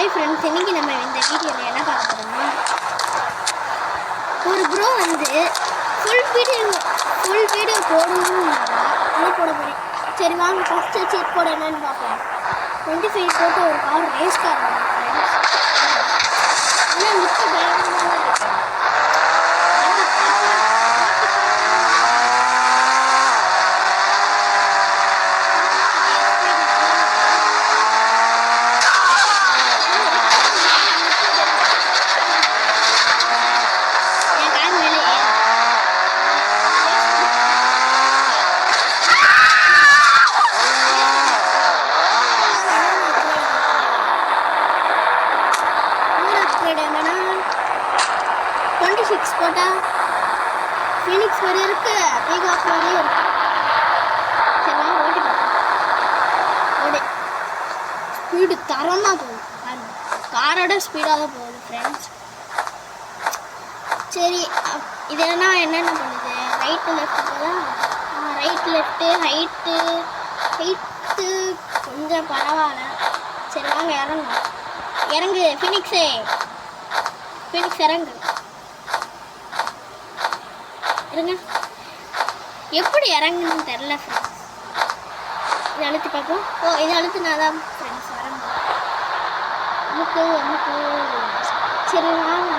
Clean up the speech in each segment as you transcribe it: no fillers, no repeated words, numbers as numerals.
Hi friends, இன்னைக்கு நம்ம இந்த வீடியோவில் என்ன பார்க்க போகிறோம்னா, ஒரு ப்ரோ வந்து ஃபுல் வீடியோ போடணும்னா அதை போட போகிறேன். சரி வாங்க, ஃபஸ்ட்டு சீட் கோட் என்னன்னு பார்ப்போம். 25 போட்டு ஒரு கார் ரேஸ் கார் ஃப்ரெண்ட்ஸ். ஆனால் மிக்க பயங்கரமாக தான் இருக்கும். போட்டா ஃபீனிக்ஸ் மாதிரி இருக்கு, பீகாக் மாதிரியும் இருக்கு. சரி வாங்க ஓட்டி பார்ப்போம். ஓடி ஸ்பீடு தரமாக போகுது, காரோட ஸ்பீடாக தான் போகுது ஃப்ரெண்ட்ஸ். சரி இது என்னென்ன பண்ணுது, ரைட்டு லெஃப்ட்டு போதான். ரைட்டு லெஃப்ட்டு ஹைட்டு கொஞ்சம் பரவாயில்ல. சரி வாங்க இறங்கு ஃபீனிக்ஸ் இறங்கு. இருங்க, எப்படி இறங்குன்னு தெரில ஃப்ரெண்ட்ஸ். இதை அழுத்தி பார்ப்போம். இதை அழுத்தினா தான் ஃப்ரெண்ட்ஸ் இறங்கு. அமுக்கு. சரி வாங்க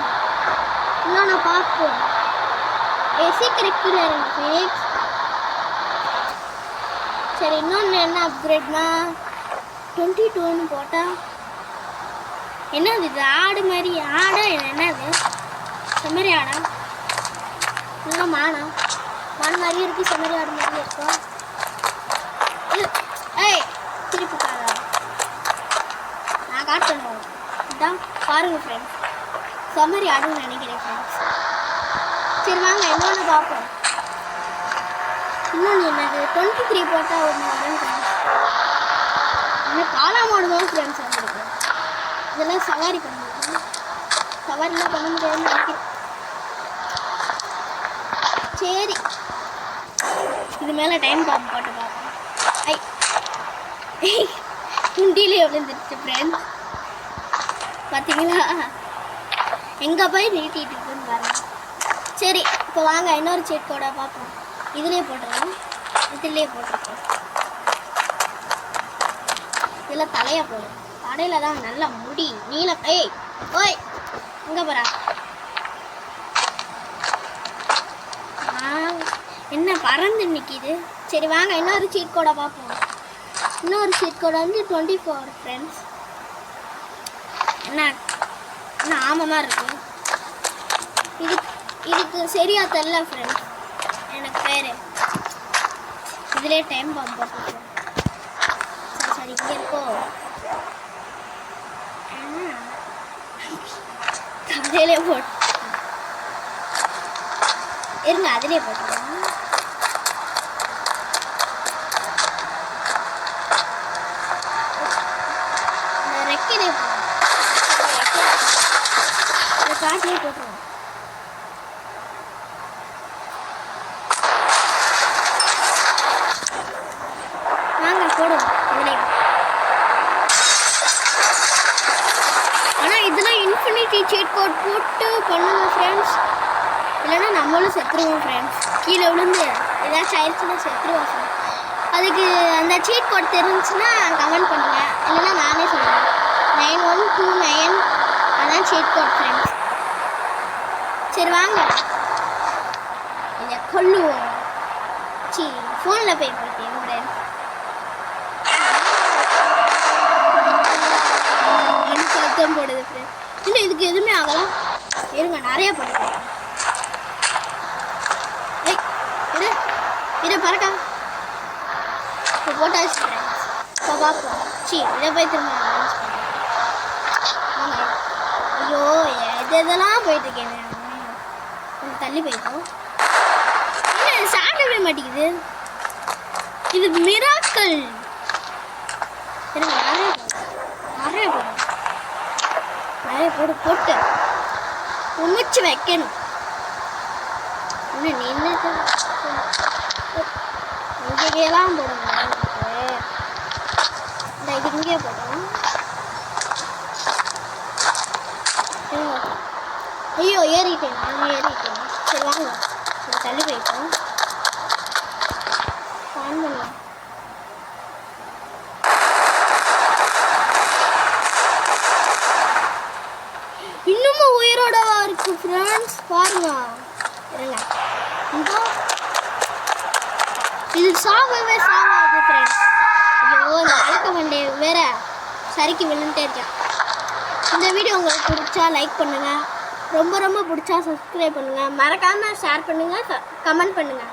இன்னொன்று பார்ப்போம். சீக்கிரம் கீழே இறங்கு ஃபீனிக்ஸ். சரி இன்னொன்று என்ன அப்கிரேட்னா 22ன்னு போட்டால் என்னது இது, ஆடு மாதிரி ஆடா, என்னது செம்மறி ஆடா, இல்லை மான் மாதிரி இருக்குது, செம்மறி ஆடு மாதிரி இருக்கும். திருப்பி காரா நான் காட்டணும். இதான் பாருங்க ஃப்ரெண்ட்ஸ், செம்மறி ஆடுன்னு நினைக்கிறேன் ஃப்ரெண்ட்ஸ். சரி வாங்க இன்னொன்று பார்ப்போம். இன்னொன்று என்னது 23 போட்டால் ஒன்று வரும் ஃப்ரெண்ட்ஸ். இன்னும் காலாமாடுதான் ஃப்ரெண்ட்ஸ் வந்துருக்கு. இதெல்லாம் சவாரி பண்ணுவோம், சவாரிலாம் பண்ண முடியாதுன்னு நினைக்கிறேன். சரி இது மேலே டைம் பாம்பு போட்டு பார்ப்போம். குண்டிலே விழுந்துருச்சு ஃப்ரெண்ட்ஸ், பார்த்தீங்களா எங்கே போய் நீட்டிகிட்டு இருக்குன்னு பாருங்க. சரி இப்போ வாங்க இன்னொரு சீட் கோடை பார்ப்போம். இதுலேயே போட்டுருவோம், போட்டிருக்கோம். இதில் தலையை போடும், தலையில் தான் நல்லா முடி நீளம். ஓய் எங்கே போகிறா, என்ன பறந்து நிற்கிது. சரி வாங்க இன்னொரு சீட் கோடை பார்ப்போம். இன்னொரு சீட் கோடை வந்து 24 ஃப்ரெண்ட்ஸ். என்ன ஆமாம் இருக்கு. இதுக்கு சரியா தெரில ஃப்ரெண்ட்ஸ், எனக்கு பேர் இதிலே டைம் பாம்பு போட்டுருக்கோம். சரி இங்கே இருக்கோ, அதிலே போட்டு இருங்க, அதிலே போட்டுருக்கோம். ரெக்கையிலே காட்டிலே போட்டுருவோம். வாங்க போடுவோம் இதுலேயும். ஆனால் இதெல்லாம் இன்ஃபினிட்டி சீட் கோட் போட்டு பண்ணுங்க ஃப்ரெண்ட்ஸ், இல்லைன்னா நம்மளும் செத்துருவோம் ஃப்ரெண்ட்ஸ். கீழே விழுந்து ஏதாச்சும் ஆயிடுச்சுன்னா செத்துருவோம் ஃப்ரெண்ட்ஸ். அதுக்கு அந்த சீட் கோட் தெரிஞ்சுன்னா கமெண்ட் பண்ணுங்கள், இல்லைன்னா நானே சொல்லுவேன். 9129 அதான் சீட் கோட் ஃப்ரெண்ட்ஸ். சரி வாங்க இதை கொல்லுவோம். ஃபோனில் போய் பார்த்தேன் ஃப்ரெண்ட்ஸ். சத்தம் போடுது ஃப்ரெண்ட்ஸ். இல்லை இதுக்கு எதுவுமே ஆகலாம். இருங்க நிறைய போட்டுருக்கேன். இதை பறக்கா இப்போ போட்டாச்சு ஃப்ரெண்ட்ஸ். இப்போ பார்ப்போம். இதை போய் திரும்ப லான்ச் பண்ணுறேன். ஆமாம் ஐயோ இதெல்லாம் போயிட்டுருக்கேன். கொஞ்சம் தள்ளி போயிட்டோம். இல்லை சாப்பிடவே மாட்டேங்குது. இது மிராக்கள். இருங்க நிறைய போட்டு உமிச்சு வைக்கணும். இன்னும் நின்று இங்கேலாம் போடணும். இந்த இது இங்கே போடணும். ஐயோ ஏறிட்டேன், நானும் ஏறிட்டேன். சரி வாங்க தள்ளி போயிட்டோம். ஆன் பண்ணலாம். இன்னமும் உயிரோட இருக்கு ஃப்ரெண்ட்ஸ், பாருங்க. இருங்க, இது சாகவே சாகாது ஃப்ரெண்ட்ஸ். ஐயோ இந்த அழக்க மண்டே வேற சரிக்கு விழுந்துட்டே இருக்கேன். இந்த வீடியோ உங்களுக்கு பிடிச்சா லைக் பண்ணுங்கள், ரொம்ப ரொம்ப பிடிச்சா சப்ஸ்கிரைப் பண்ணுங்கள், மறக்காமல் ஷேர் பண்ணுங்கள், கமெண்ட் பண்ணுங்கள்.